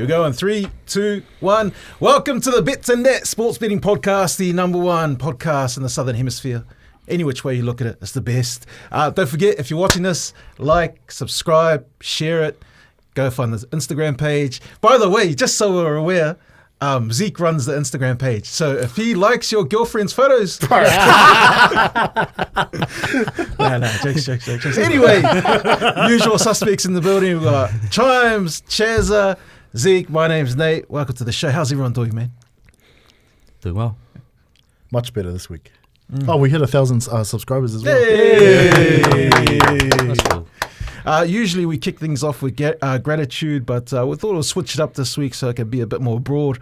Here we go in 3, 2, 1. Welcome to the Betsndat Sports Betting Podcast, the number one podcast in the Southern Hemisphere. Any which way you look at it, it's the best. Don't forget, if you're watching this, like, subscribe, share it. Go find the Instagram page. By the way, just so we're aware, Zeke runs the Instagram page. So if he likes your girlfriend's photos... jokes. Anyway, usual suspects in the building. We've got Chimes, Chazza, Zeke. My name's Nate. Welcome to the show. How's everyone doing, man? Doing well. Much better this week. Oh, we hit 1,000 subscribers as well. Hey! That's cool. Usually we kick things off with gratitude, but we thought we'll switch it up this week so it can be a bit more broad.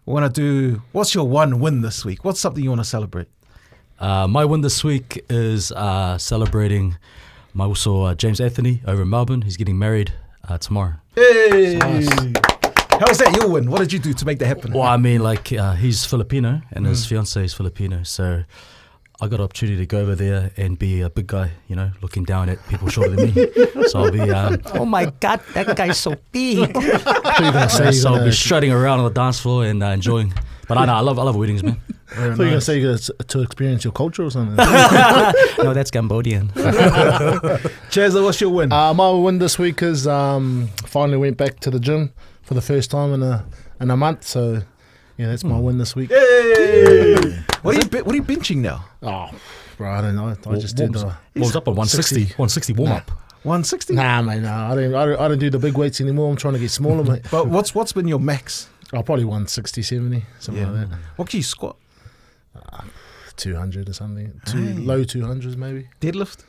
We want to do, what's your one win this week? What's something you want to celebrate? My win this week is celebrating my also James Anthony over in Melbourne. He's getting married tomorrow. Hey! Nice. How is that your win? What did you do to make that happen? Well, I mean, like he's Filipino and his fiancée is Filipino, so I got an opportunity to go over there and be a big guy, you know, looking down at people shorter than me. So I'll be, oh my God, that guy's so big. So I'll be strutting around on the dance floor and enjoying. But I know, I love weddings, man. I thought you were going to say you got to experience your culture or something. No, that's Cambodian. Chazza, what's your win? My win this week is finally went back to the gym for the first time in a month. So, yeah, that's my win this week. Hey! What are you benching now? Oh, bro, I don't know. I just did Warms up on 160 warm up. 160? Nah, mate, no. I don't do the big weights anymore. I'm trying to get smaller, mate. But what's been your max? Oh, probably 160, 70, something like that. What can you squat? 200 or something. Hey. Low 200s maybe. Deadlift?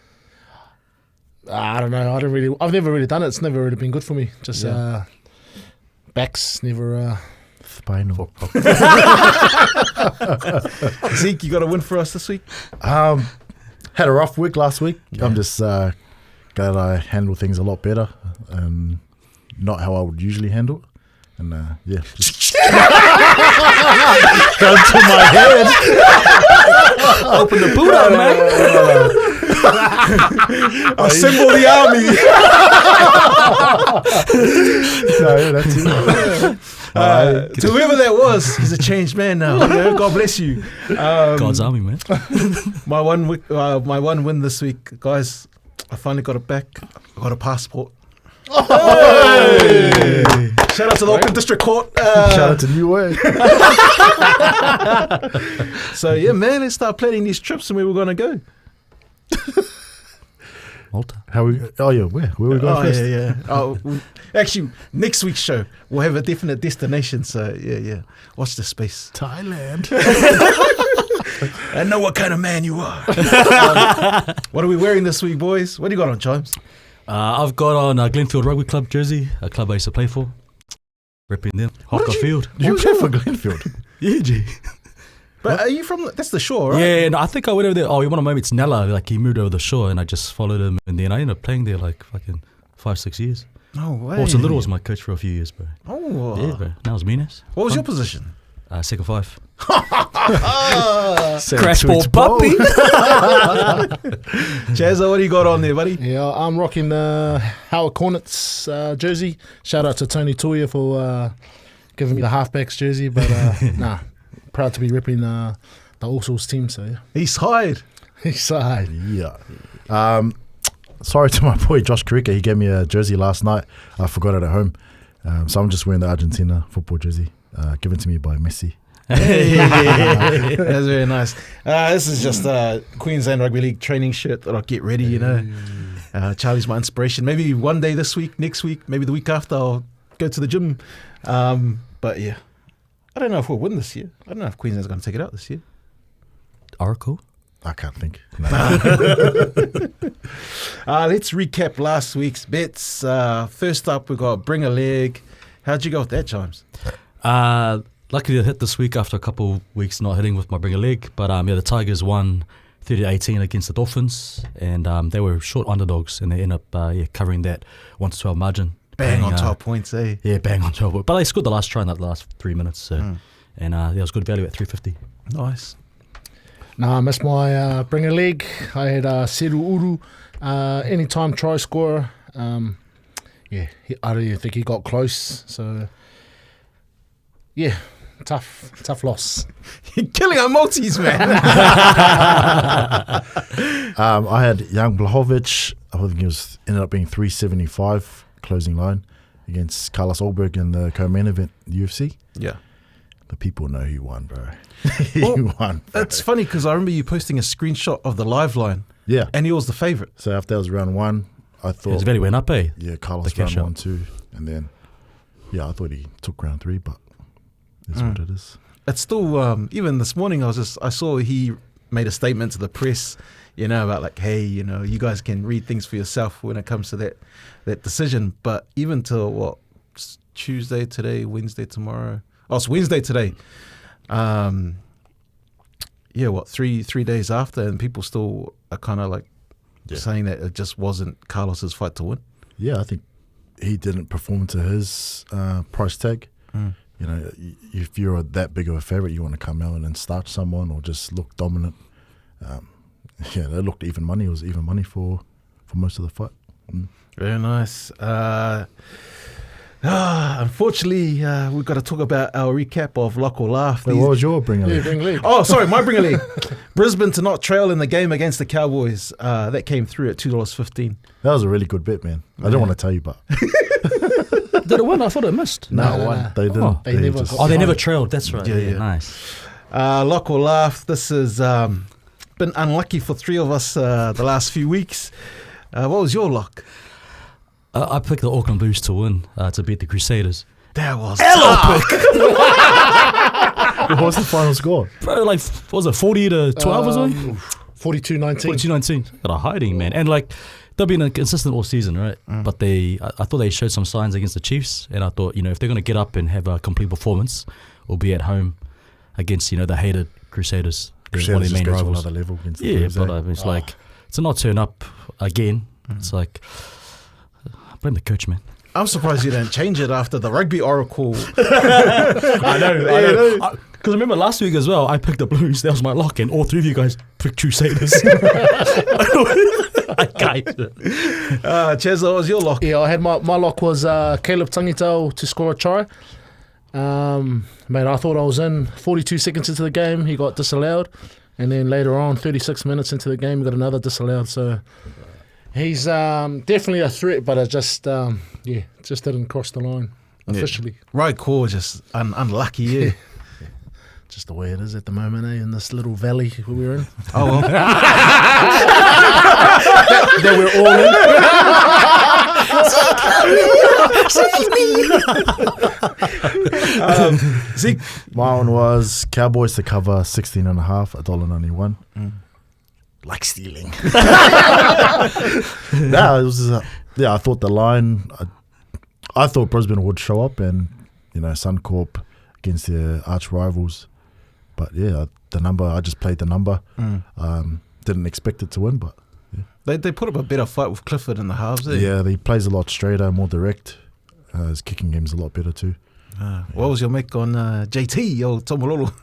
I don't know. I've never really done it. It's never really been good for me. Just backs never. Spinal. Zeke, you got a win for us this week? Had a rough week last week. Yeah. I'm just glad I handle things a lot better and not how I would usually handle it. And just go to my head. Open the boot up, man. Assemble the army. No, that's it. To whoever that was, he's a changed man now. You know? God bless you. God's army, man. My one win this week, guys. I finally got it back. I got a passport. Hey! Shout out to the Auckland District Court. Shout out to New Way. So yeah, man, let's start planning these trips and where we're gonna go. Malta. Where we going first? Yeah. Actually, next week's show we'll have a definite destination. So yeah. Watch the space. Thailand. I know what kind of man you are. What are we wearing this week, boys? What do you got on, Chimes? I've got on a Glenfield Rugby Club jersey, a club I used to play for. Repping them. Hawker Field. You play for Glenfield? Yeah, G. But are you from, that's the shore, right? Yeah, no, I think I went over there. Oh, one of my mates, Nella, like he moved over the shore and I just followed him and then I ended up playing there like fucking 5-6 years. No way. Also, Little was my coach for a few years, bro. Oh. Yeah, bro. Now it's Minas. What was your position? Second five. Crash ball puppy. Chazza, what do you got on there, buddy? Yeah, I'm rocking the Howard Cornets jersey. Shout out to Tony Toya for giving me the halfbacks jersey. But proud to be ripping the All-Souls team. So yeah, East Hyde. Yeah. Sorry to my boy Josh Karika. He gave me a jersey last night. I forgot it at home. So I'm just wearing the Argentina football jersey given to me by Messi. Hey, that's very nice. This is just a Queensland Rugby League training shirt that I'll get ready, you know. Charlie's my inspiration. Maybe one day this week, next week, maybe the week after I'll go to the gym. But yeah, I don't know if we'll win this year. I don't know if Queensland's going to take it out this year. Oracle? I can't think. No. Let's recap last week's bets. First up, we got Bring a Leg. How'd you go with that, Chimes? Luckily, I hit this week after a couple of weeks not hitting with my Bring a Leg. But the Tigers won 30-18 against the Dolphins, and they were short underdogs, and they ended up covering that 1-12 margin. Bang on 12 points, eh? Yeah, bang on 12. But they scored the last try in the last 3 minutes, so and it was good value at 350. Nice. I missed my Bring a Leg. I had Seru Uru, anytime try scorer. I don't even think he got close, so Yeah, tough loss. You're killing our multis, man. I had Young Blahovic. I think it ended up being 375 closing line against Carlos Olberg in the co-main event UFC. Yeah. The people know he won, bro. Well, He won. Bro. That's funny because I remember you posting a screenshot of the live line, Yeah. and he was the favourite. So after that was round one, I thought His value went up, eh? yeah, Carlos The cash round out. 1, 2, and then I thought he took round 3, but it's what it is. It's still even this morning. I saw he made a statement to the press, about like, hey, you guys can read things for yourself when it comes to that decision. But even till it's Tuesday today, Wednesday tomorrow. Oh, it's Wednesday today. 3 days after, and people still are kind of like saying that it just wasn't Carlos's fight to win. Yeah, I think he didn't perform to his price tag. If you're that big of a favourite, you want to come out and start someone or just look dominant. They looked even money. It was even money for most of the fight. Very nice. Unfortunately, we've got to talk about our recap of Lock or Laugh. Wait, what was your bringer? Yeah, bring league. Oh, sorry, my bringer league. Brisbane to not trail in the game against the Cowboys. That came through at $2.15. That was a really good bet, man. I don't want to tell you, but Did it win? I thought it missed. No. they didn't. Oh. They never just- got- They never trailed. That's right. Yeah. Nice. Lock or Laugh. This has been unlucky for three of us the last few weeks. What was your lock? I picked the Auckland Blues to win, to beat the Crusaders. That was What was the final score? Bro, like, what was it, 40-12 or something? 42-19. 42-19. Got a hiding, man. And like, they've been consistent all season, right? But I thought they showed some signs against the Chiefs, and I thought, if they're going to get up and have a complete performance, or be at home against, the hated Crusaders, they're one of Crusaders their main just go to rivals. another level against the Yeah, Blues, but eh? it's like, to not turn up again, it's like, blame the coach, man. I'm surprised you didn't change it after the rugby oracle. I know. Because I remember last week as well, I picked the Blues. That was my lock, and all three of you guys picked Crusaders. I can't. Chaz, what was your lock? Yeah, I had my lock was Caleb Tangitau to score a try. Mate, I thought I was in 42 seconds into the game. He got disallowed. And then later on, 36 minutes into the game, he got another disallowed. So he's definitely a threat, but it just didn't cross the line officially. Right call, just unlucky, yeah. Just the way it is at the moment, in this little valley we're in. Oh, well. That we're all in. Zeke. My one was Cowboys to cover 16.5, $1.91. Like stealing. It was. I thought the line. I thought Brisbane would show up, and Suncorp against their arch rivals. But the number. I just played the number. Didn't expect it to win, but They put up a better fight with Clifford in the halves. yeah, he plays a lot straighter, more direct. His kicking game's a lot better too. What was your make on JT or Tomololo?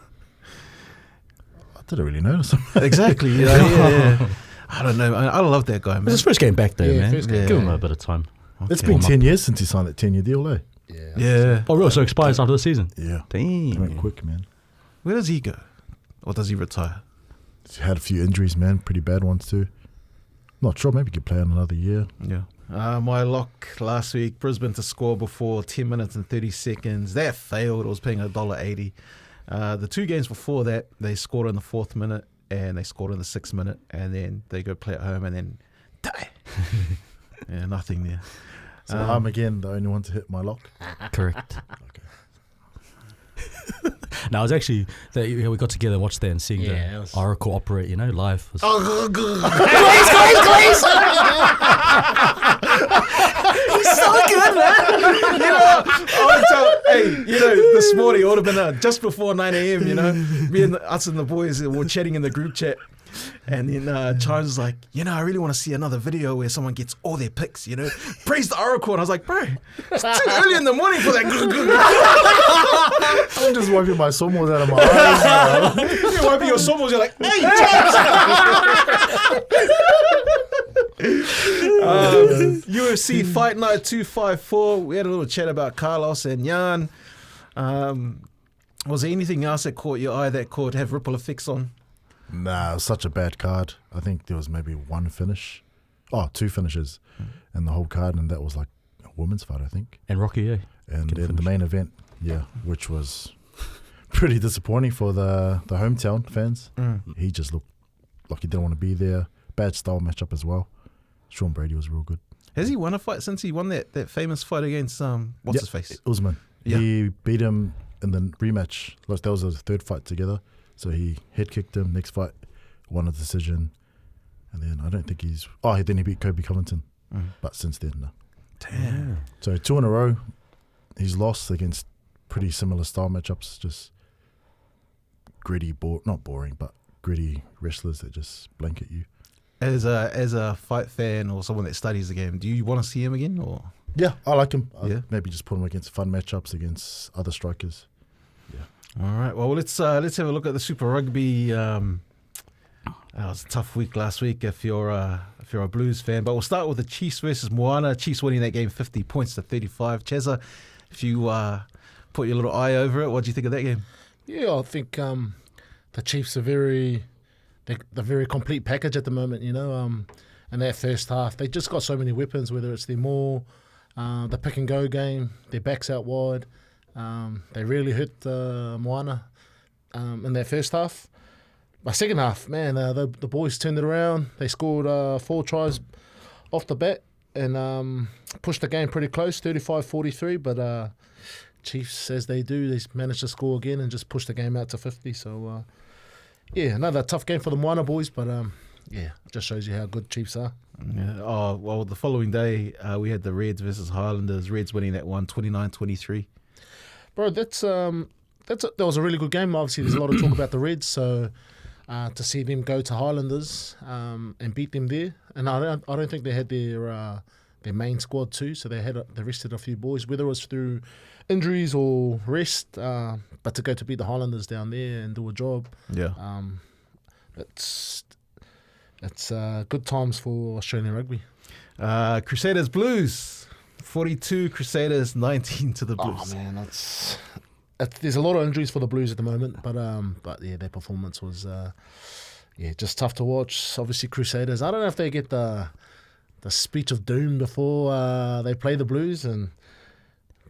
I didn't really notice him. Exactly. Yeah. I don't know. I love that guy, It was man. his first game back there, Yeah, man. first game. Give him a bit of time. It's been 10 years since he signed that 10-year deal, eh? Yeah. Oh, real? So it expires after the season? Yeah. It went Damn. quick, man. Where does he go? Or does he retire? He's had a few injuries, man. Pretty bad ones too. Not sure. Maybe he could play on another year. Yeah. My lock last week, Brisbane to score before 10 minutes and 30 seconds. That failed. It was paying $1.80. The two games before that, they scored in the 4th minute and they scored in the 6th minute, and then they go play at home and then die. Yeah, nothing there. So I'm again the only one to hit my lock. Correct. No, it was actually that we got together and watched that and seeing Yeah, it the was- Oracle operate, live. Was, This morning it would have been just before 9 a.m. Me and us and the boys were chatting in the group chat, and then Chimes was like, I really want to see another video where someone gets all their picks, praise the Oracle. And I was like, bro, it's too early in the morning for that. I'm just wiping my sawmills out of my eyes. You're wiping your sawmills, you're like, hey, Chimes. UFC Fight Night 254. We had a little chat about Carlos and Jan. Was there anything else that caught your eye that could have ripple effects on? Nah, it was such a bad card. I think there was maybe two finishes in the whole card, and that was like a women's fight, I think. And Rocky, And then the main event, which was pretty disappointing for the hometown fans. He just looked like he didn't want to be there. Bad style matchup as well. Sean Brady was real good. Has he won a fight since he won that famous fight against what's his face? Usman. Yeah. He beat him in the rematch. Like, that was his third fight together. So he head kicked him. Next fight, won a decision. And then I don't think then he beat Kobe Covington. But since then, no. Damn. So 2 in a row, he's lost against pretty similar style matchups. Just gritty, not boring, but gritty wrestlers that just blanket you. As a fight fan or someone that studies the game, do you want to see him again? Or Yeah, I like him. Yeah. Maybe just put him against fun matchups against other strikers. Yeah. All right. Well, let's have a look at the Super Rugby. It was a tough week last week if you're a Blues fan. But we'll start with the Chiefs versus Moana. Chiefs winning that game 50 points to 35. Cheza, if you put your little eye over it, what do you think of that game? Yeah, I think the Chiefs are they're very complete package at the moment, you know. In that first half, they just got so many weapons, whether it's their maul, the pick and go game, their backs out wide. They really hit Moana in that first half. By second half, man, the boys turned it around. They scored 4 tries off the bat and pushed the game pretty close, 35-43. But Chiefs, as they do, they managed to score again and just push the game out to 50. So, another tough game for the Moana boys. But, it just shows you how good Chiefs are. Yeah. Oh, well, the following day, we had the Reds versus Highlanders. Reds winning that one, 29-23. Bro, that was a really good game. Obviously, there's a lot of talk about the Reds, so to see them go to Highlanders and beat them there, and I don't think they had their main squad too, so they rested a few boys, whether it was through injuries or rest, but to go to beat the Highlanders down there and do a job, it's good times for Australian rugby. Crusaders Blues 42, Crusaders 19 to the Blues. Oh man, there's a lot of injuries for the Blues at the moment, but yeah, their performance was just tough to watch. Obviously, Crusaders, I don't know if they get the speech of doom before they play the Blues, and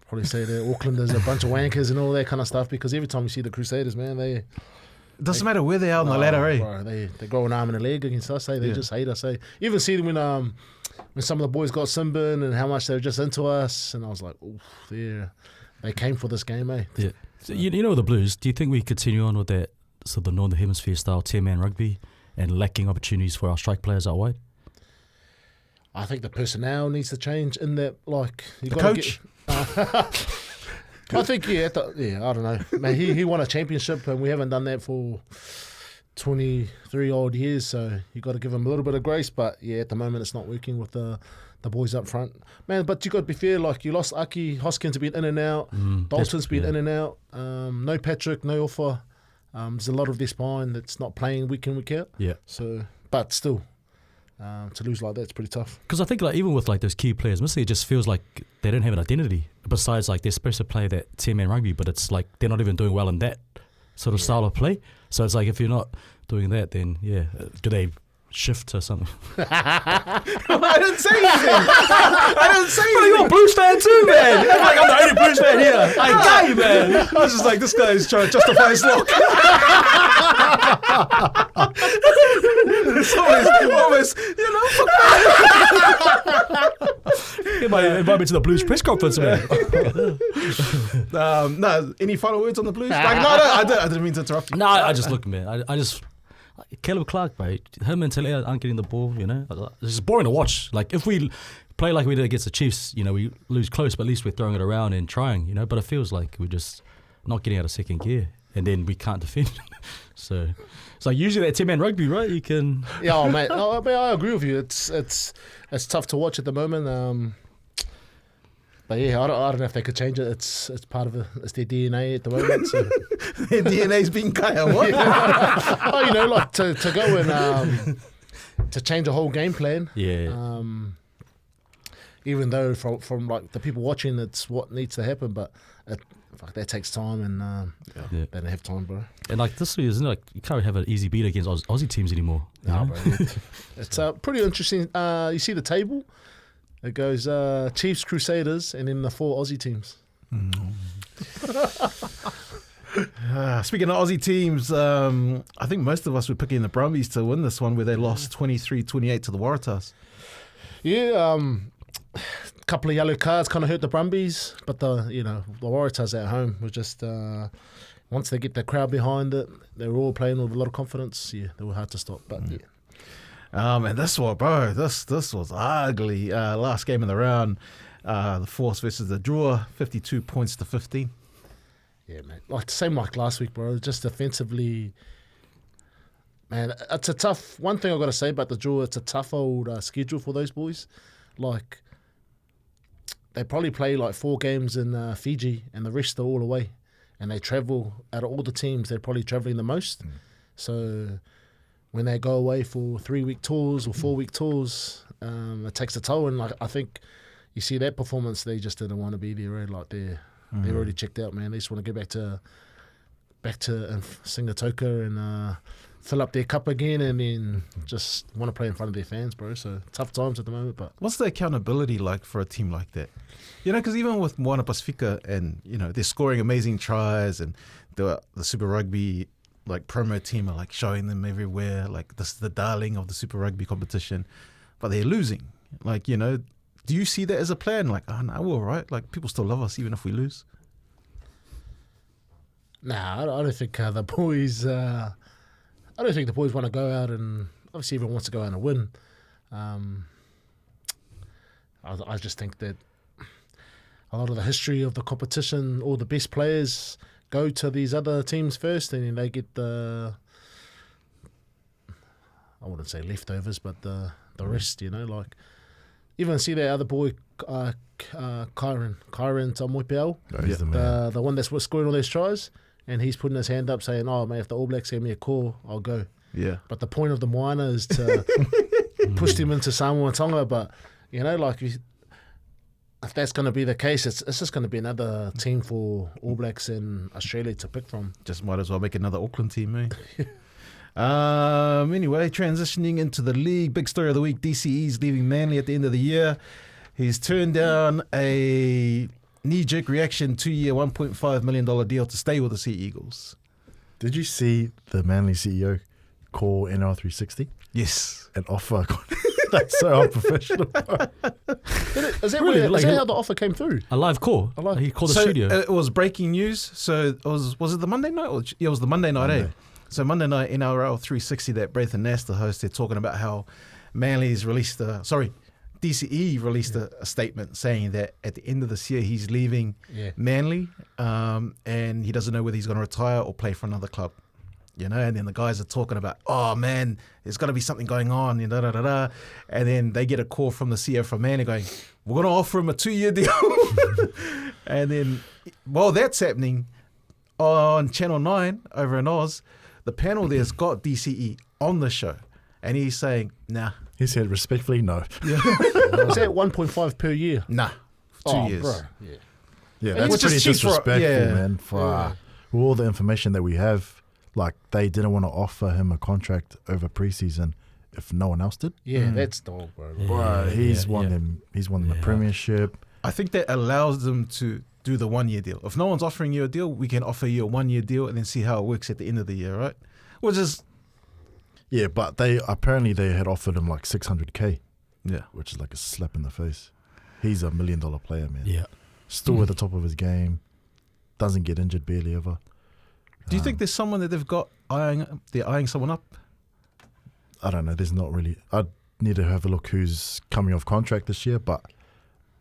probably say that Aucklanders are a bunch of wankers and all that kind of stuff, because every time you see the Crusaders, man, it doesn't matter where they are on the ladder, eh? Bro, they grow an arm and a leg against us, They just hate us, You even see them when some of the boys got Simbin and how much they were just into us, and I was like, oof, they came for this game, eh? Yeah. So, you know the Blues, do you think we continue on with that sort of the Northern Hemisphere style 10-man rugby and lacking opportunities for our strike players out wide? I think the personnel needs to change in that, like... The coach? I think, I don't know. Man, he won a championship and we haven't done that for 23 odd years, so you got to give him a little bit of grace, but at the moment it's not working with the boys up front. Man, but you got to be fair, like you lost Aki, Hoskins been in and out, Dalton's been in and out, no Patrick, no Offa. There's a lot of their spine that's not playing week in, week out. Yeah. So, but still, to lose like that, it's pretty tough. Because I think like even with like those key players, mostly it just feels like they don't have an identity. Besides, like they're supposed to play that 10-man rugby, but it's like they're not even doing well in that sort of style of play. So it's like if you're not doing that, then do they shift to something? I didn't say anything. I didn't say anything. You're a Blues fan too, man. You're like, I'm the only Blues fan here. I got you, man. I was just like, this guy's trying to justify his look. It's almost, Invite me to the Blues press conference, man. No, any final words on the Blues? I didn't mean to interrupt you. No, I just look, man. I just Caleb Clark, bro. Him and Talia aren't getting the ball. It's just boring to watch. Like if we play like we did against the Chiefs, we lose close, but at least we're throwing it around and trying. But it feels like we're just not getting out of second gear, and then we can't defend. So it's like usually that 10-man rugby, right? You can. Yeah, mate. I agree with you. It's tough to watch at the moment. But I don't know if they could change it. It's part of it's their DNA at the moment. So. Their DNA's been kaya, what? Like to go and to change a whole game plan. Yeah. even though from like the people watching, it's what needs to happen, but that takes time, and they don't have time, bro. And like this year, isn't it? Like you can't have an easy beat against Aussie teams anymore. No, bro. It's pretty interesting. You see the table? It goes Chiefs, Crusaders, and then the 4 Aussie teams. Speaking of Aussie teams, I think most of us were picking the Brumbies to win this one, where they lost 23-28 to the Waratahs. Yeah, couple of yellow cards kind of hurt the Brumbies, but the Waratahs at home was just once they get the crowd behind it, they were all playing with a lot of confidence. Yeah, they were hard to stop, but yeah. And this one, bro, this was ugly. Last game of the round, the Force versus the Drua, 52 points to 15. Yeah, man. Like same like last week, bro. Just defensively, man. It's a tough. One thing I got to say about the Drua, it's a tough old schedule for those boys. Like they probably play like 4 games in Fiji, and the rest are all away. And they travel out of all the teams. They're probably traveling the most. So when they go away for 3-week tours or 4-week tours, it takes a toll. And like I think you see that performance, they just didn't want to be there. Right? Like they're already checked out, man. They just want to go back to Singatoka and fill up their cup again, and then just want to play in front of their fans, bro. So tough times at the moment. But what's the accountability like for a team like that? Because even with Moana Pacifica, and they're scoring amazing tries, and the Super Rugby like promo team are like showing them everywhere, like this is the darling of the Super Rugby competition, but they're losing. Like, do you see that as a plan? Like, oh no, we're all right. Like people still love us even if we lose. Nah, I don't think the boys. I don't think the boys want to go out, and obviously everyone wants to go out and win. I just think that a lot of the history of the competition, all the best players go to these other teams first, and then they get the, I wouldn't say leftovers, but the rest, like even see that other boy, Kyron Tamoipiao, the one that's scoring all those tries, and he's putting his hand up saying, oh man, if the All Blacks give me a call, I'll go. Yeah. But the point of the Moana is to push them into Samoa Tonga, but like if that's going to be the case, it's just going to be another team for All Blacks in Australia to pick from. Just might as well make another Auckland team, eh? Anyway, transitioning into the league, big story of the week, DCE's leaving Manly at the end of the year. He's turned down a knee-jerk reaction 2-year, $1.5 million deal to stay with the Sea Eagles. Did you see the Manly CEO call NRL 360? Yes. An offer. That's so unprofessional. Is that how the offer came through? A live call. He called the studio. It was breaking news. So was it the Monday night? It was the Monday night, eh? So Monday night, NRL 360 that Brethan the host, they're talking about how Manly's released DCE released a statement saying that at the end of this year he's leaving Manly, and he doesn't know whether he's going to retire or play for another club. And then the guys are talking about, oh man, there's got to be something going on, and then they get a call from the CEO from Manly going, we're going to offer him a 2-year deal. And then while that's happening, on Channel 9 over in Oz, the panel there's got DCE on the show, and he's saying, nah. He said respectfully, no. Yeah. Is that 1.5 per year? Nah, 2 years. Bro. Yeah, that's pretty disrespectful, man. For all the information that we have. Like, they didn't want to offer him a contract over preseason if no one else did. Yeah, that's dog, bro. Bro, he's won them the premiership. I think that allows them to do the 1-year deal. If no one's offering you a deal, we can offer you a 1-year deal and then see how it works at the end of the year, right? Which is... Yeah, but they had offered him like $600K. Yeah. Which is like a slap in the face. He's $1 million player, man. Yeah. Still at the top of his game. Doesn't get injured barely ever. Do you think there's someone that they've got eyeing someone up? I don't know. There's not really. I'd need to have a look who's coming off contract this year, but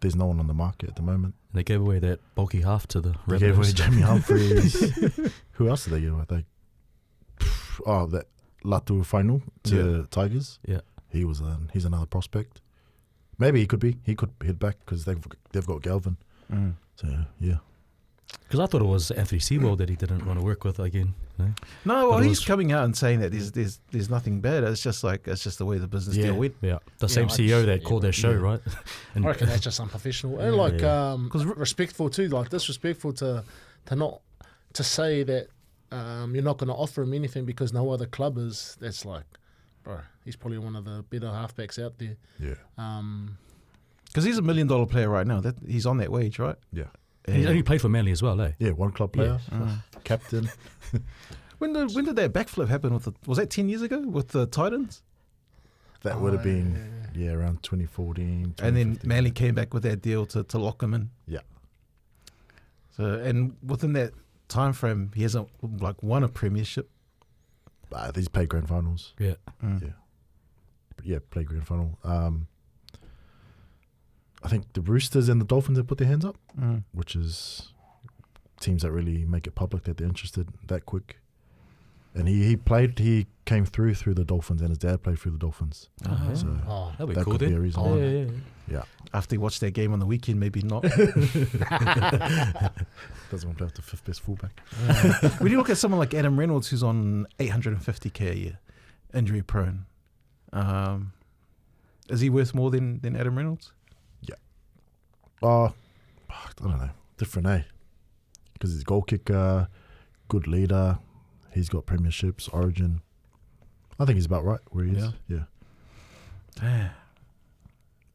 there's no one on the market at the moment. They gave away that bulky half to the They gave away Jamie Humphries. Who else did they give away? That Latu final to Tigers. Yeah. He's another prospect. Maybe he could hit back because they've got Galvin. Mm. So, yeah. Because I thought it was Anthony Sewell that he didn't want to work with again. No, No, well, But it he's was- coming out and saying that there's nothing bad. It's just the way the business deal went. Yeah, the same I CEO that just- called their show, yeah. right? And I reckon that's just unprofessional and like respectful too, like disrespectful to not to say that you're not going to offer him anything because no other club is. That's like, bro, he's probably one of the better halfbacks out there. Yeah. Because he's $1 million player right now. That he's on that wage, right? Yeah. he only played for Manly as well, eh? Yeah, one club player, captain. When did that backflip happen? Was that 10 years ago with the Titans? That would have been, around 2014. And then 2015. Manly came back with that deal to lock him in. Yeah. So and within that time frame, he hasn't won a premiership. He's played grand finals. Yeah. Yeah, played grand final. I think the Roosters and the Dolphins have put their hands up, which is teams that really make it public that they're interested that quick. And he came through the Dolphins, and his dad played through the Dolphins. So That'd be that cool, could be a then. reason. Yeah. After he watched that game on the weekend, maybe not. Doesn't want to play with the fifth best fullback. When you look at someone like Adam Reynolds, who's on $850K a year, injury prone, is he worth more than Adam Reynolds? I don't know. Different, because he's a goal kicker, good leader. He's got premierships, Origin. I think he's about right where he is. Yeah.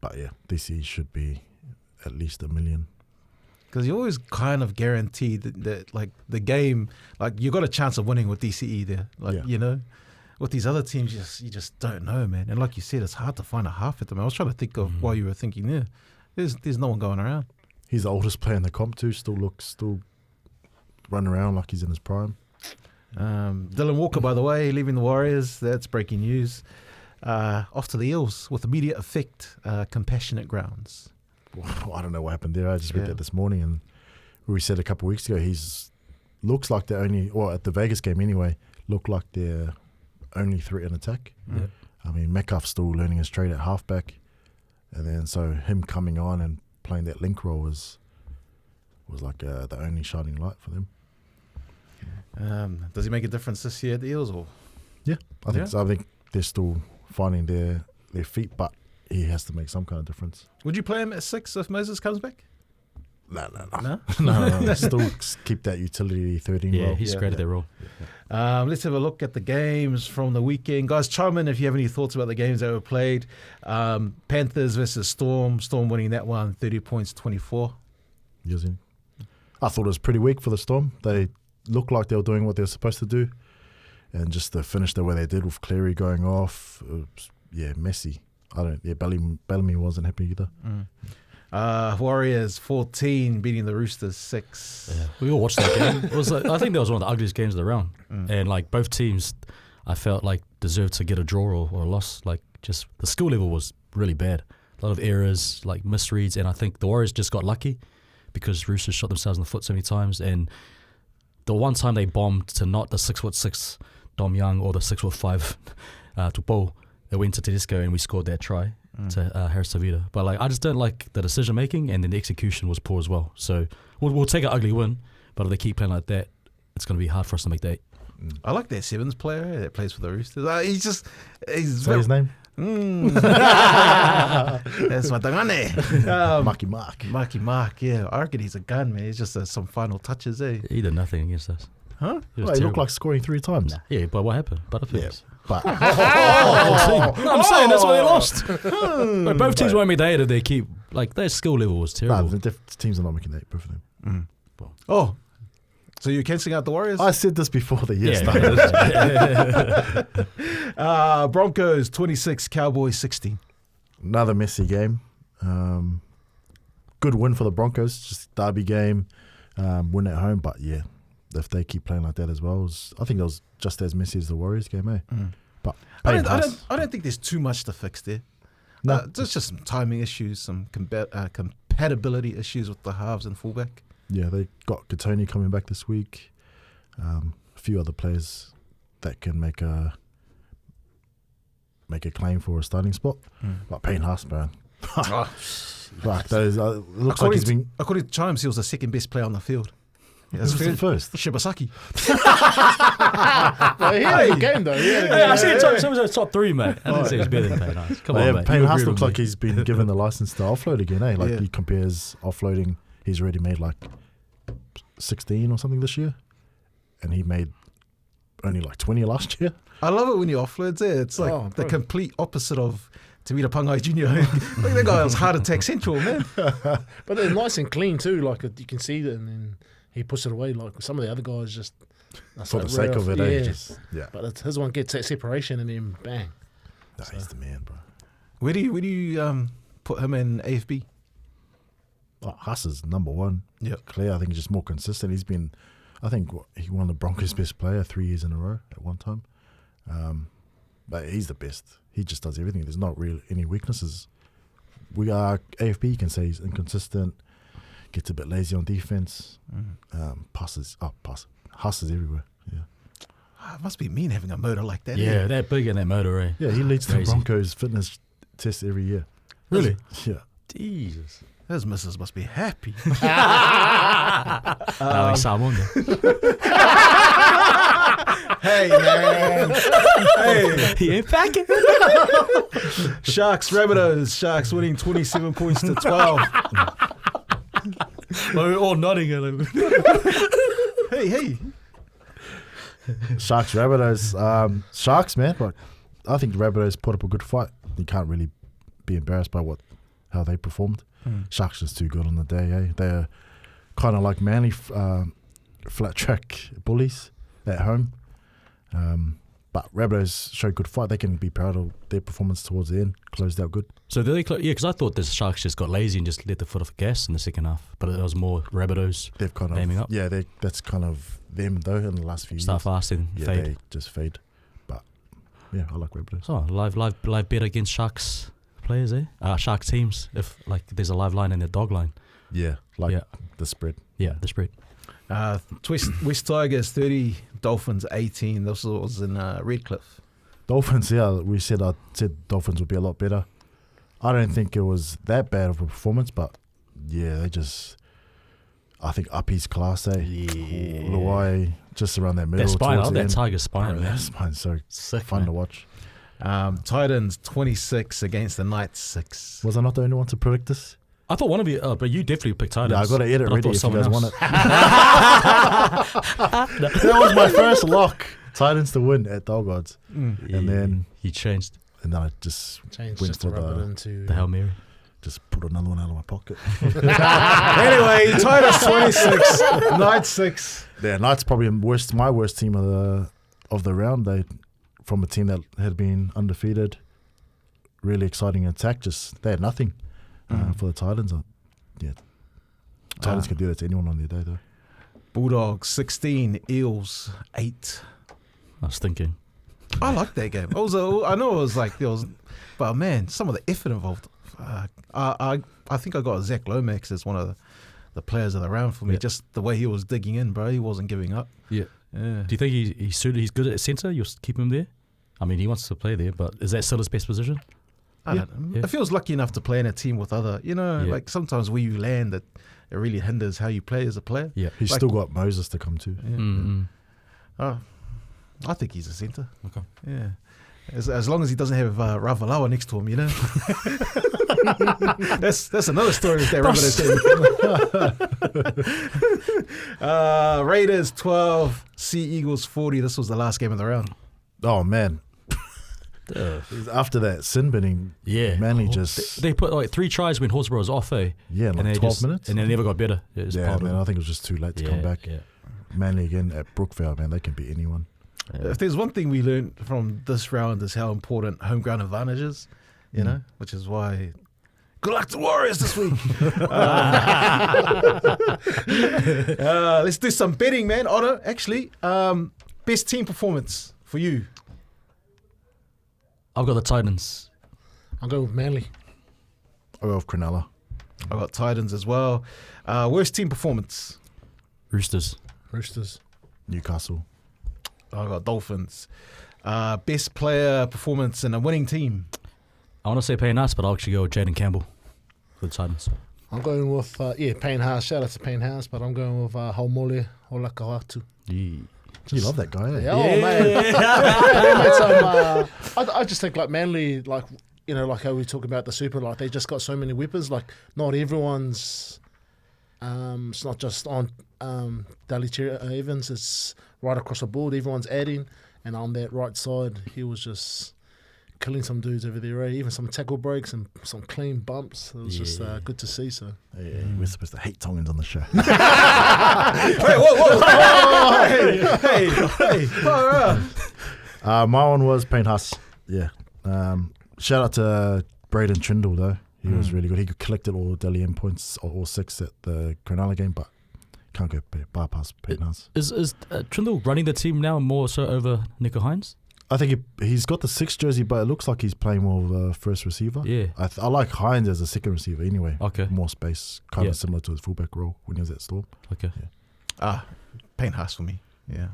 But yeah, DCE should be at least $1 million. Because you always kind of guaranteed that like the game, like you got a chance of winning with DCE there. Like, you know, with these other teams, you just don't know, man. And like you said, it's hard to find a half at them. I was trying to think of why you were thinking there. There's no one going around. He's the oldest player in the comp too. Still running around like he's in his prime. Dylan Walker, by the way, leaving the Warriors. That's breaking news. Off to the Eels with immediate effect. Compassionate grounds. Well, I don't know what happened there. I just read that this morning, and we said a couple of weeks ago looks like they're only, or at the Vegas game anyway, looked like their only threat in attack. Yeah. I mean, Metcalf's still learning his trade at halfback, and then so him coming on and playing that link role was like the only shining light for them. Does he make a difference this year at the Eels? Or? Yeah, I think so. I think they're still finding their feet, but he has to make some kind of difference. Would you play him at 6 if Moses comes back? No. No? Still keep that utility 13 Yeah, role. he's great at that role. Let's have a look at the games from the weekend. Guys, chime in if you have any thoughts about the games that were played. Panthers versus Storm. Storm winning that one, 30 points, 24. I thought it was pretty weak for the Storm. They looked like they were doing what they were supposed to do. And just to finish the way they did with Cleary going off, it was, messy. Bellamy wasn't happy either. Warriors 14 beating the Roosters 6. Yeah. We all watched that game. It was I think that was one of the ugliest games of the round. And like both teams, I felt like deserved to get a draw or a loss. Like just the skill level was really bad. A lot of errors, like misreads, and I think the Warriors just got lucky because Roosters shot themselves in the foot so many times. And the one time they bombed to not the 6'6" Dom Young or the 6'5" Tupou, it went to Tedesco and we scored that try to Harris Tavita. But like I just don't like the decision making, and then the execution was poor as well. So we'll take an ugly win, but if they keep playing like that, it's going to be hard for us to make the 8. I like that Sevens player that plays for the Roosters. He's Say his name? That's my tangane. Marky Mark. Marky Mark, yeah. I reckon he's a gun, man. It's just some final touches, eh? He did nothing against us. Huh? He was He looked terrible. like scoring 3 times. Nah. Yeah, but what happened? Butterfields. But I'm saying that's why they lost. But both teams won't make the 8 if they keep, like, their skill level was terrible. the teams are not making that, both of them. Oh, so you're cancelling out the Warriors? I said this before the year started. Broncos 26, Cowboys 16. Another messy game. Good win for the Broncos. Just derby game. Win at home. But yeah, if they keep playing like that as well, I think it was just as messy as the Warriors game, eh? But I don't think there's too much to fix there. No. There's just some timing issues, some compatibility issues with the halves and fullback. Yeah, they got Katoni coming back this week. A few other players that can make a claim for a starting spot. Like Payne Haas, man. Like those, looks like he's been. According to Chimes, he was the second best player on the field. That's Who's the first? Shibasaki. Well, he had a good game, though. He had a good Hey, I game. said some of those top 3, mate. I didn't say he's better than Payne Haas. Come on, mate. Payne You Haas agree looks with like me. he's been given the license to offload again, eh? Like Yeah. he compares offloading, he's already made like 16 or something this year, and he made only like 20 last year. I love it when he offloads it. It's like Oh, the bro. complete opposite of Tavita Pangai Jr. Like that guy was heart attack central, man. But they're nice and clean, too. Like, you can see that, and then he puts it away. Like, some of the other guys just... that's For like the sake rough. of it, yeah. eh? Yeah. But his one gets that separation, and then bang. Nah, he's the man, bro. Where do you put him in AFB? Oh, Haas is number one. Yep. Claire, I think, is just more consistent. He's been, I think, he won the Broncos best player 3 years in a row at one time. But he's the best. He just does everything. There's not really any weaknesses. We are AFB. You can say he's inconsistent, gets a bit lazy on defense, passes. Haas is everywhere. Yeah, It must be mean having a motor like that. Yeah, that big in that motor, eh? yeah. He leads the Crazy. Broncos fitness test every year. Really? Yeah. Jesus. Those missus must be happy. No, he's Samoan. Hey, man. Hey. He ain't packing. Sharks, Rabbitohs. Sharks winning 27 points to 12. We're all nodding at him. Hey. Sharks, Rabbitohs. Sharks, man. But I think the Rabbitohs put up a good fight. You can't really be embarrassed by how they performed. Sharks just too good on the day, eh? They're kind of like Manly flat track bullies at home. But Rabbitohs showed good fight. They can be proud of their performance towards the end. Closed out good. So did they? Yeah, because I thought the Sharks just got lazy and just let the foot off the gas in the second half. But it was more Rabbitohs They've kind of aiming up. Yeah, that's kind of them though in the last few Start years. fast and Yeah, fade. they just fade. But yeah, I like Rabbitohs. Oh, live bet against Sharks players, eh? Sharks teams. If like there's a live line and a dog line. Yeah, like Yeah. the spread. Yeah, the spread. West Tigers 30, Dolphins 18. This was in Redcliffe. Dolphins, yeah, I said Dolphins would be a lot better. I don't think it was that bad of a performance, but yeah, I think up his class, eh? Yeah. Luai, just around that middle. That spine, towards the that end. Tiger spine, Bro, man. that spine's so Sick, fun man. to watch. Titans 26 against the Knights 6. Was I not the only one to predict this? I thought one of you, but you definitely picked Titans. Yeah, I got to edit but I ready thought if you someone guys else. want it. That was my first lock. Titans to win at Dog Odds. Yeah, And then he changed I just Change went just to for rub it the into... the Hail Mary. just put another one out of my pocket. Anyway, Titans 26, Knights 6. Yeah, Knights probably my worst team of the round. They from a team that had been undefeated, really exciting attack. Just they had nothing for the Titans. Titans can do that to anyone on their day though. Bulldogs 16, Eels 8. I was thinking. I liked that game. I know it was like there was, but man, some of the effort involved. I think I got Zach Lomax as one of the players of the round for me. Yeah. Just the way he was digging in, bro. He wasn't giving up. Yeah. Yeah. Do you think he's suited? He's good at centre. You'll keep him there. I mean, he wants to play there, but is that still his best position? I don't know. Yeah. If he was lucky enough to play in a team with other, like sometimes where you land, that it really hinders how you play as a player. Yeah. He's Like- still got Moses to come too. Yeah. Mm-hmm. I think he's a centre. Okay. Yeah. As long as he doesn't have Ravalawa next to him, that's another story with that Rabbitohs. Raiders 12, Sea Eagles 40. This was the last game of the round. Oh man, after that sin binning, Yeah. Manly just They put like 3 tries when Horsburgh was off, eh? yeah, in And like they 12 just- minutes. And they never got better. It was Yeah, piled man, on. I think it was just too late to come back. Yeah. Manly again at Brookvale, man, they can beat anyone. If there's one thing we learned from this round is how important home ground advantage is, which is why good luck to Warriors this week. Let's do some betting, man. Otto, actually, best team performance for you. I've got the Titans. I'll go with Manly. I'll go with Cronulla. I got Titans as well. Worst team performance. Roosters. Roosters. Newcastle. I got Dolphins. Best player performance in a winning team. I want to say Payne Haas, but I'll actually go with Jaden Campbell for the Titans. I'm going with, Payne House. Shout out to Payne House, but I'm going with Haumole Olakahatu. Yeah. You love that guy, eh? Yeah, oh, man. I just think, like, Manly, like, you know, like how we talk about the Super, like, they just got so many weapons. Like, not everyone's, it's not just on Dalichira Evans, it's right across the board. Everyone's adding, and on that right side, he was just killing some dudes over there, right? Even some tackle breaks and some clean bumps. It was just good to see. So Yeah, we're supposed to hate Tongans on the show. Hey, whoa. Hey. My one was Payne Haas. Yeah. Shout out to Braden Trindle, though. He was really good. He collected all Dally M points, all 6 at the Cronulla game, but can't go bypass Payne Haas. Is Trindle running the team now more so over Nico Hines? I think he's got the 6 jersey, but it looks like he's playing more of a first receiver. Yeah. I like Hines as a second receiver anyway. Okay. More space, kind of similar to his fullback role when he was at Storm. Okay. Yeah. Payne Haas for me. Yeah.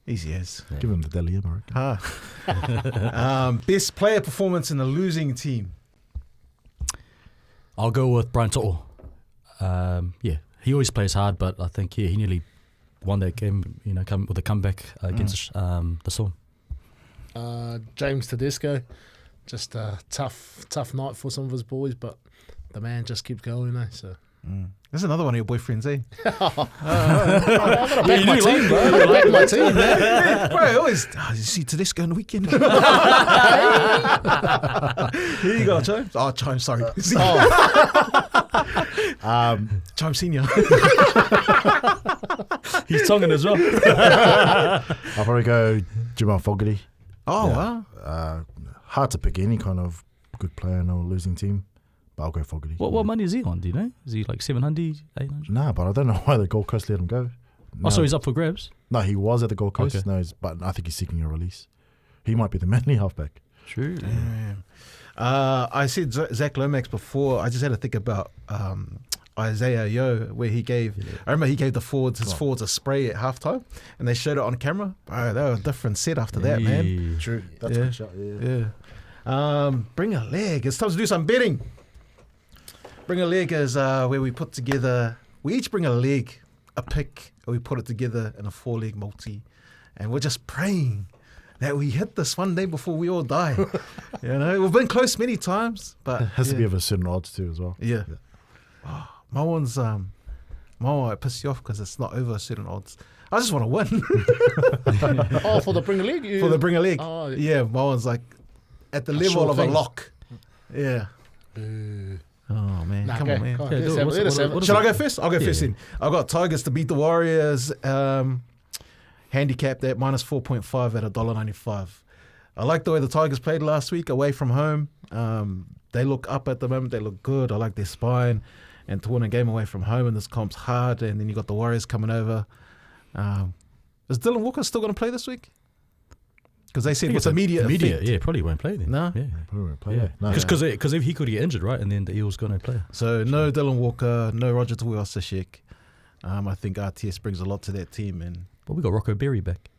Easy as. Yeah. Give him the Dally M, I reckon. Best player performance in the losing team. I'll go with Brian To'o. He always plays hard, but I think he nearly won that game, with a comeback against the Storm. James Tedesco, just a tough night for some of his boys, but the man just keeps going, So There's another one of your boyfriends, eh? I'm gonna back my team, bro. I'm gonna back my team, man. Bro, I always you see Tedesco on the weekend. Here you go, Chimes. Oh, Chimes, sorry. Chimes Senior. He's tonguing as well. I'll probably go Jamal Fogarty. Oh, wow. Hard to pick any kind of good player in a losing team, but I'll go Fogarty. What money is he on, do you know? Is he like 700, 800? Nah, but I don't know why the Gold Coast let him go. Oh, so he's up for grabs? No, he was at the Gold Coast. Okay. No, but I think he's seeking a release. He might be the Manly halfback. True. Damn. I said Zach Lomax before. I just had to think about Isaiah Yeo, where he gave. I remember he gave his forwards a spray at halftime, and they showed it on camera. Bro, they were a different set after that, man. True. That's a good shot. Yeah. Bring a leg. It's time to do some betting. Bring a leg is where we put together. We each bring a leg, a pick, and we put it together in a 4-leg multi, and we're just praying that we hit this one day before we all die. We've been close many times, but It has to be of a certain odds too as well. Yeah. Oh, my one's my one might piss you off because it's not over certain odds. I just want to win. For the Bring a Leg? For the Bring a Leg. Oh, yeah, my one's like at the level sure of thing. a lock. Yeah. Oh, man. Nah, Come okay. on, man. Let us have it. Shall I go first? I'll go first then. I've got Tigers to beat the Warriors. Handicapped at minus 4.5 at $1.95. I like the way the Tigers played last week away from home. They look up at the moment. They look good. I like their spine. And to win a game away from home in this comp's hard. And then you got the Warriors coming over. Is Dylan Walker still going to play this week? Because they said with immediate effect. Yeah, probably won't play then. No? Yeah. Probably won't play. Yeah. No. Because if he could get injured, right, and then the Eels going to play. So no Dylan Walker, no Roger Tuiosashek. I think RTS brings a lot to that team. And But we got Rocco Berry back.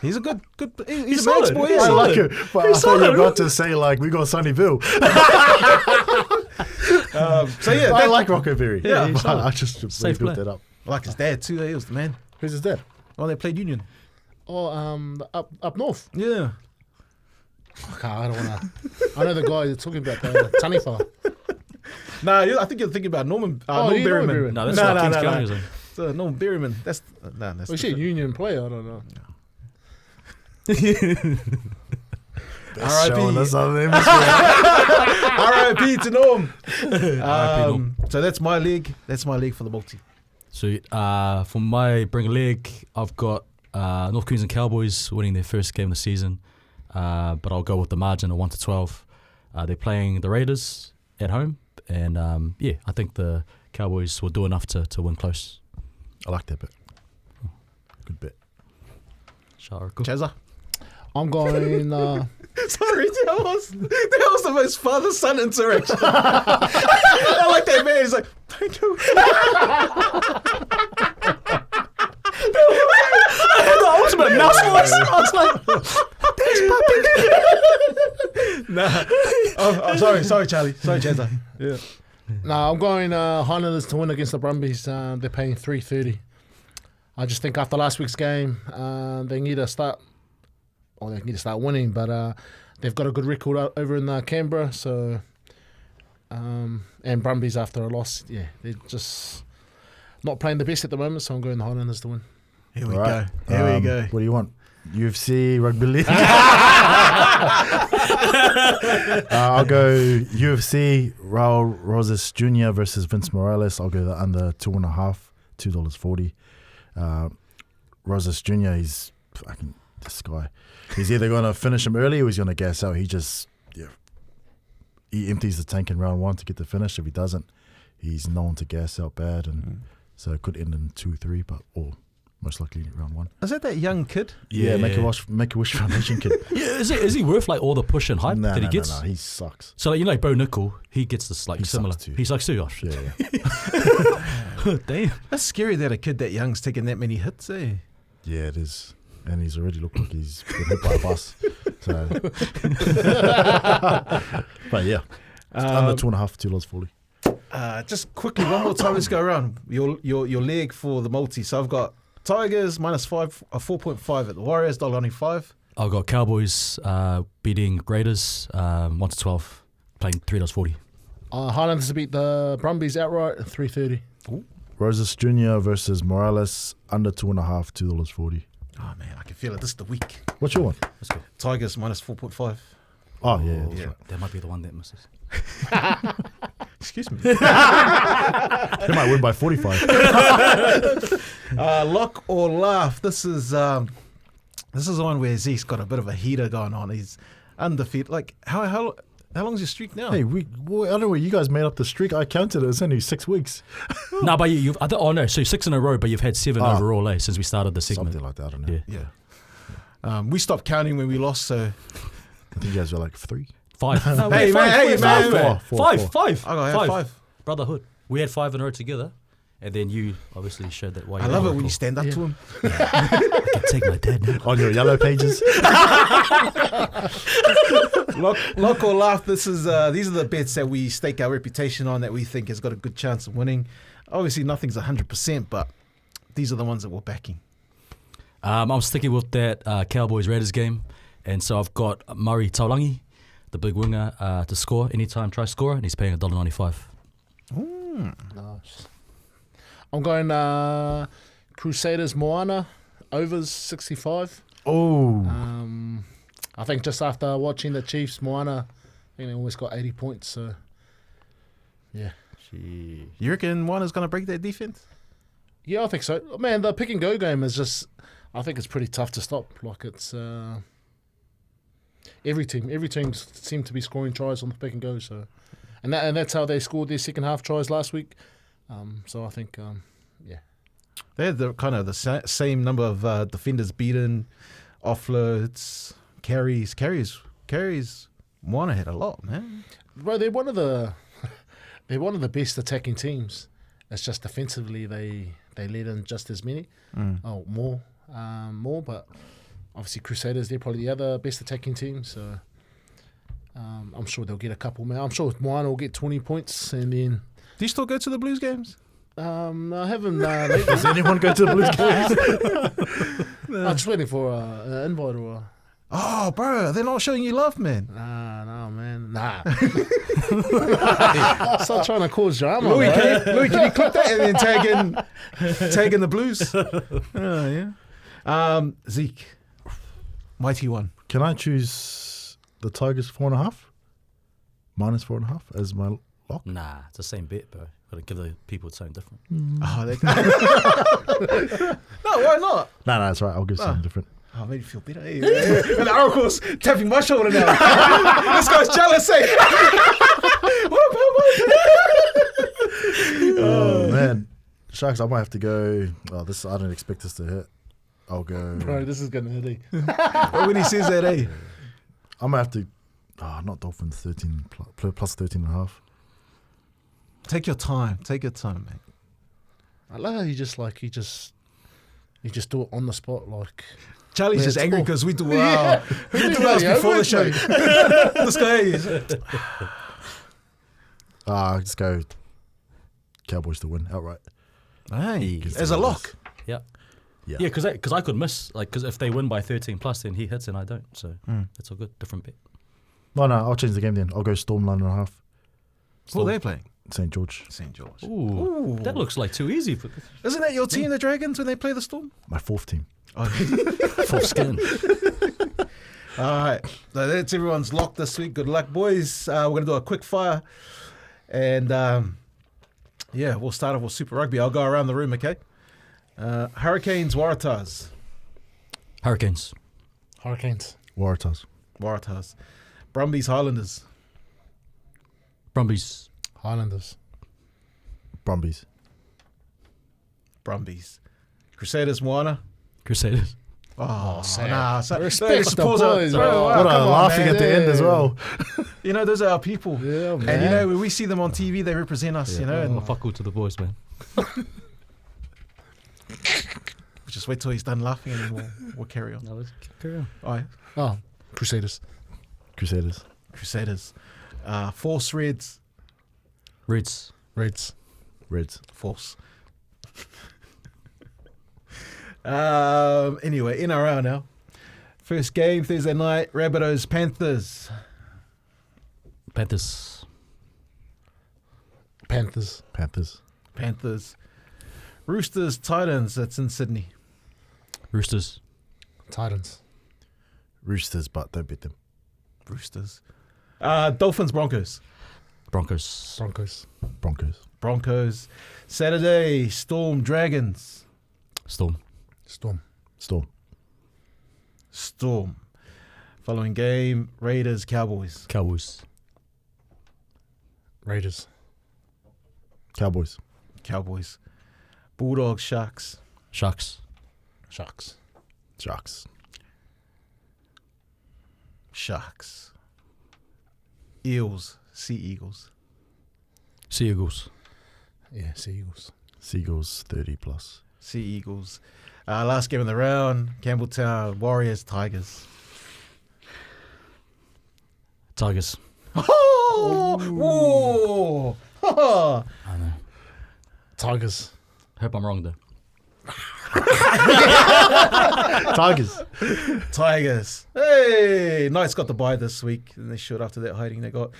he's a good he's a solid. max boy. He's I solid. like it, but I thought you were about to say we got Sonny Bill. So yeah, I like Rocco Berry. Yeah, but solid. I just Safe built play. that up. I like his dad too. He was the man. Who's his dad? Well, they played Union. Up north. Yeah. Okay, I don't want to. I know the guy you're talking about, Tanifa. Nah, I think you're thinking about Norman Norman Berryman. Berryman. No, that's not Kings County. Is it? So Norman Berryman. That's We different. see Union player. I don't know. R.I.P. Showing us other hemisphere. R.I.P. to Norm. Norm. So that's my league. That's my league for the multi. So for my bring a leg, I've got North Queensland Cowboys winning their first game of the season, but I'll go with the margin of 1-12. They're playing the Raiders at home, and I think the Cowboys will do enough to win close. I like that bit. Good bit. Chazza. I'm going. Sorry, that was the most father-son interaction. I like that man. He's like, thank you. I had the ultimate mouse voice. I was like, Nah, Sorry, Charlie. Sorry, Chazza. Yeah. No, I'm going Highlanders to win against the Brumbies. They're paying $3.30. I just think after last week's game, they need to start winning. But they've got a good record over in Canberra. So, and Brumbies after a loss, they're just not playing the best at the moment. So I'm going the Highlanders to win. Here we go. Here we go. What do you want? UFC Rugby League. I'll go UFC Raul Rosas Jr. versus Vince Morales. I'll go the under 2.5, $2.40. Rosas Jr. He's fucking this guy. He's either going to finish him early or he's going to gas out. He just he empties the tank in round 1 to get the finish. If he doesn't, he's known to gas out bad, and so it could end in 2-3, or most likely round 1. Is that young kid? Yeah, Make-A-Wish Foundation kid. Yeah, is he worth like all the push and hype that he gets? No, he sucks. So like Bo Nickel, he gets this like similar. Sucks too. He's like Suyosh. Yeah. Damn. That's scary that a kid that young's taking that many hits, eh? Yeah, it is. And he's already looked like he's been hit by a bus. So, but yeah, under 2.5, $2.40. Just quickly, one more time, let's go around. Your leg for the multi. So I've got Tigers -5, 4.5 at the Warriors, $1.95. I've got Cowboys beating Raiders 1-12, playing $3.40. Highlanders to beat the Brumbies outright, $3.30. Rosas Jr. versus Morales, under 2.5, $2.40. Oh man, I can feel it. This is the week. What's your one? Let's go. Tigers -4.5. Oh, yeah. That's right. That might be the one that misses. Excuse me. They might win by 45. Lock or laugh. This is the one where Zeke's got a bit of a heater going on. He's undefeated. Like how long's your streak now? Hey, I don't know where you guys made up the streak. I counted it. It's only 6 weeks. No, but so 6 in a row, but you've had 7 overall, since we started the segment. Something like that. I don't know. Yeah. We stopped counting when we lost, so I think you guys were like 3. 5. No, Hey, man, Five. I got 5. Brotherhood. We had 5 in a row together, and then you obviously showed that why. I love it when you stand up to him. I can take my dad now. On your yellow pages. Lock or laugh. These are the bets that we stake our reputation on, that we think has got a good chance of winning. Obviously, nothing's 100%, but these are the ones that we're backing. I'm sticking with that Cowboys Raiders game, and so I've got Murray Taulangi, the big winger, to score anytime try scorer, and he's paying $1.95. Nice. I'm going Crusaders Moana, overs 65. Oh. I think just after watching the Chiefs, Moana, I think they almost got 80 points. So, yeah. You reckon Moana's going to break their defense? Yeah, I think so. Man, the pick and go game is just, I think it's pretty tough to stop. Like it's every team seem to be scoring tries on the pick and go. So, and that's how they scored their second half tries last week. So I think, They had the same number of defenders beaten, offloads, carries. Moana had a lot, man. Bro, they're one of the best attacking teams. It's just defensively they let in just as many, more. But obviously Crusaders, they're probably the other best attacking team. So I'm sure they'll get a couple more. I'm sure Moana will get 20 points, and then. Do you still go to the Blues games? I haven't. Does anyone go to the Blues games? I'm just waiting for an invite or. Oh, bro, they're not showing you love, man. Nah, man. Nah. Stop trying to cause drama. Louis, can you clip that and then tag in the Blues? Oh, yeah. Zeke, mighty one. Can I choose the Tigers 4.5? -4.5 as my lock? Nah, it's the same bet, bro. Got to give the people something different. Oh, no, why not? No, that's right. I'll give something different. Oh, made me feel better. Hey, and the Oracle's tapping my shoulder now. This guy's jealous, eh? What about my Oh, man. Sharks, I might have to go. I don't expect this to hit. I'll go. Bro, this is going to hit. When he says that, eh? I might have to. Not Dolphins 13 plus 13.5. Take your time, man. I love how you just do it on the spot, like. Charlie's just it's angry cool. because we do Yeah. we do ours before the show. This guy is. Just go Cowboys to win outright. Hey, as a lock. Yeah. Yeah. Yeah, because I could miss, like, because if they win by 13 plus, then he hits and I don't. So that's all good. Different bet. No, I'll change the game then. I'll go Storm 9.5. Who are they playing? St. George. St. George. Ooh, that looks like too easy. Isn't that your team, the Dragons, when they play the Storm? My fourth team. Full skin. All right. So that's everyone's lock this week. Good luck, boys. We're going to do a quick fire. And, we'll start off with Super Rugby. I'll go around the room, okay? Hurricanes, Waratahs. Hurricanes. Hurricanes. Waratahs. Waratahs. Brumbies, Highlanders. Brumbies. Highlanders. Brumbies. Brumbies. Crusaders, Moana. Crusaders. Oh, sad. nah. So, Respect the pause boys, it. bro. What a come on, laughing man. at the end as well. You know, those are our people. Yeah, man. And, you know, when we see them on TV, they represent us, you know. Oh, And fuck all to the boys, man. just wait till he's done laughing and then we'll carry on. No, let's carry on. All right. Oh, Crusaders. Crusaders. Crusaders. Force, Reds. Reds. Reds. Reds. Force. Anyway, NRL now. First game, Thursday night, Rabbitohs, Panthers. Panthers. Panthers. Panthers. Panthers. Roosters, Titans, that's in Sydney. Roosters. Titans. Roosters, but don't beat them. Roosters. Dolphins, Broncos. Broncos. Broncos. Broncos. Broncos. Saturday, Storm, Dragons. Storm. Storm. Storm. Storm. Following game, Raiders, Cowboys. Cowboys. Raiders. Cowboys. Cowboys. Bulldogs, Sharks. Sharks. Sharks. Sharks. Sharks. Eels, Sea Eagles. Sea Eagles. Yeah, Sea Eagles. Seagulls 30 plus. Sea Eagles. Last game of the round, Campbelltown, Warriors, Tigers. Tigers. Oh! Whoa! I know. Tigers. Hope I'm wrong, though. Tigers. Tigers. Hey! Knights got the bye this week, and they showed after that hiding they got.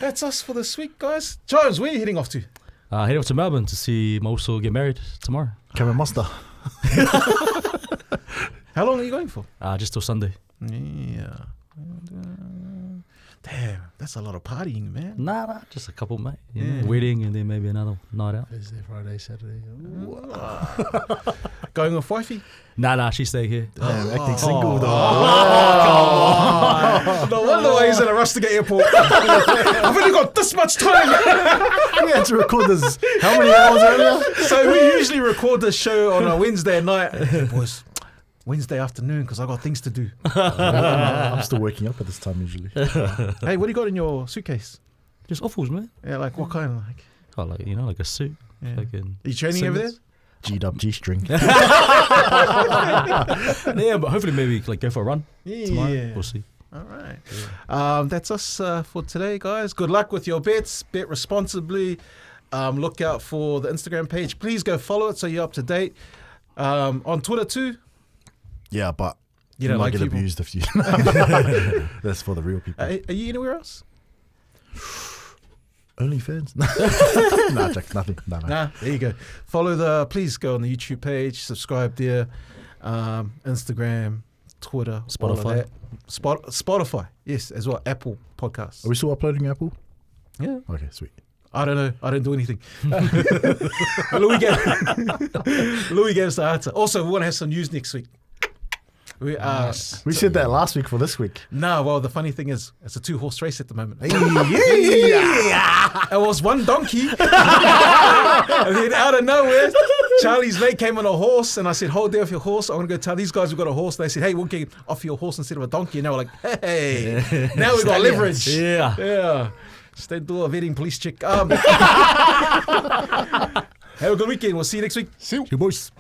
That's us for this week, guys. Chimes, where are you heading off to? Head off to Melbourne to see Mosul get married tomorrow. Come and muster. How long are you going for? Just till Sunday. Yeah. Damn, that's a lot of partying, man. Nah, just a couple, mate. You know, Yeah. wedding and then maybe another night out. Thursday, Friday, Saturday. Going with wifey? Nah, she's staying here. Damn, acting single though. No wonder why he's in a rush to get airport. I've only got this much time. We had to record this how many hours earlier? So we usually record this show on a Wednesday night. Hey, boys, Wednesday afternoon because I got things to do. I'm still waking up at this time usually. Hey, what do you got in your suitcase? Just offals, man. Yeah, like what kind? Like, Oh, like, like a suit. yeah. Fucking Are you training over there? singles. G'd up G-string. Yeah, but hopefully maybe like go for a run tomorrow. Yeah. We'll see. All right. That's us for today, guys. Good luck with your bets. Bet responsibly. Look out for the Instagram page. Please go follow it so you're up to date. On Twitter too. Yeah, but You don't might like get people? abused if you. That's for the real people. Are you anywhere else? OnlyFans? Nah, Jack, nothing. No. Nah, there you go. Please go on the YouTube page, subscribe there, Instagram, Twitter, all of Spotify. that. Spotify, yes, as well. Apple Podcasts. Are we still uploading Apple? Yeah, Okay, sweet. I don't know. I don't do anything. Louis gave us the answer. Also, we want to have some news next week. We We said that last week for this week. No, well, the funny thing is, it's a 2-horse race at the moment. Yeah. It was one donkey, and then out of nowhere, Charlie's mate came on a horse, and I said, "Hold there with your horse. I want to go tell these guys we've got a horse." And they said, "Hey, we'll get off your horse instead of a donkey." And now we're like, "Hey, now we got leverage." Yeah. Stay do a vetting police check. Have a good weekend. We'll see you next week. You boys.